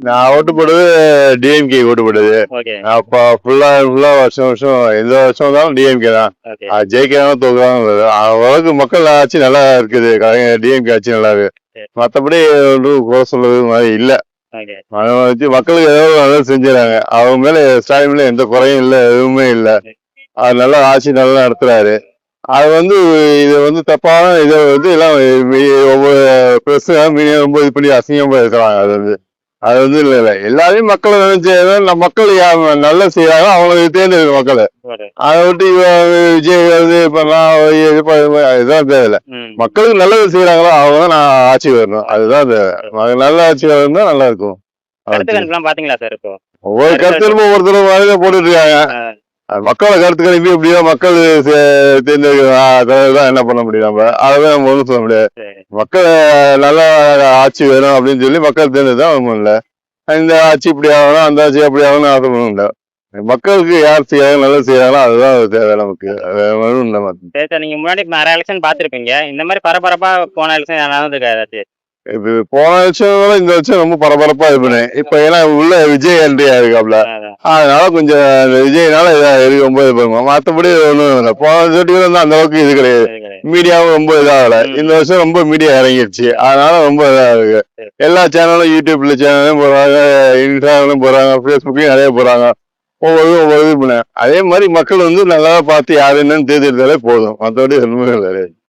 நான் ஓட்டு போடுறது டிஎம்கே ஓட்டு போடுறது. ஓகே. அப்ப ஃபுல்லா ஃபுல்லா வருஷம் வருஷம் எந்த வருஷம் வந்தாலும் டிஎம்கே தான். ஓகே. ஜெயிக்கிறாங்க தோக்குறாங்க ஓரளவுக்கு மக்கள் ஆட்சி நல்லா இருக்குது. டிஎம்கே ஆட்சி நல்லா இருக்கு. சரி. மத்தபடி ஒன்றும் குறை சொல்றது மாதிரி இல்ல. ஓகே. அதை வச்சு மக்களுக்கு ஏதோ நல்லது செஞ்சுறாங்க. அவங்க மேல ஸ்டாலின் மேல எந்த குறையும் இல்ல, எதுவுமே இல்ல. அது நல்லா ஆட்சி நல்லா நடத்துறாரு. அது இது தப்பான இதை எல்லாம் ஒவ்வொரு பிரஸ் ரொம்ப இது பண்ணி அசிங்கமா பேசுறாங்க. அது இல்ல இல்ல எல்லாரையும் மக்களை நினைச்சு மக்கள் நல்லா செய்யறாங்க, அவங்களுக்கு தேர்ந்தெடுக்க மக்கள். அதை விட்டு விஜய் பண்ணலாம் இதுதான் தேவையில்ல. மக்களுக்கு நல்லது செய்யறாங்களோ அவங்க தான் நான் ஆட்சி வரணும், அதுதான் தேவை. நல்ல ஆட்சி வரணும் தான் நல்லா இருக்கும். பாத்தீங்களா சார்? இப்போ ஒவ்வொரு கருத்திலும் ஒவ்வொருத்தரும் போட்டுட்டு இருக்காங்க. மக்களோட கருத்து கணிப்பு எப்படியோ மக்கள் தேர்ந்தெடுக்கிறதான் என்ன பண்ண முடியும், நம்ம அதான் நம்ம ஒன்றும் சொல்ல முடியாது. மக்கள் நல்ல ஆட்சி வேணும் அப்படின்னு சொல்லி மக்கள் தேர்ந்தெடுதான் ஒன்றும் இல்லை. இந்த ஆட்சி இப்படி ஆகணும், அந்த ஆட்சி அப்படி ஆகணும் அது ஒன்றும் இல்லை. மக்களுக்கு யார் செய்யறாங்க நல்லது செய்யறாங்களோ அதுதான் தேவை நமக்கு. ஒன்றும் இல்லை. நீங்க முன்னாடி நிறைய எலெக்ஷன் பாத்திருப்பீங்க. இந்த மாதிரி பரபரப்பா போன எலெக்ஷன் ஏதாச்சும் இப்ப போன வருஷம் இந்த வருஷம் ரொம்ப பரபரப்பா இருப்பேன். இப்ப ஏன்னா உள்ள விஜய் என்ட்ரியா இருக்காப்ல, அதனால கொஞ்சம் விஜய்னால ரொம்ப இது பண்ணுவோம். மற்றபடி ஒன்றும் இல்லை. போன வருஷத்துக்கு அந்த அளவுக்கு இது கிடையாது. மீடியாவும் ரொம்ப இதாகல. இந்த வருஷம் ரொம்ப மீடியா இறங்கிடுச்சு, அதனால ரொம்ப இதா இருக்கு. எல்லா சேனலும் யூடியூப்ல சேனலும் போறாங்க, இன்ஸ்டாகிராம் போறாங்க, பேஸ்புக்லயும் நிறைய போறாங்க. ஒவ்வொரு இது பண்ண அதே மாதிரி மக்கள் நல்லா பார்த்து யாரு என்னன்னு தேர்ந்தெடுத்தாலே போதும். மற்றபடி ஒண்ணுமே கிடையாது.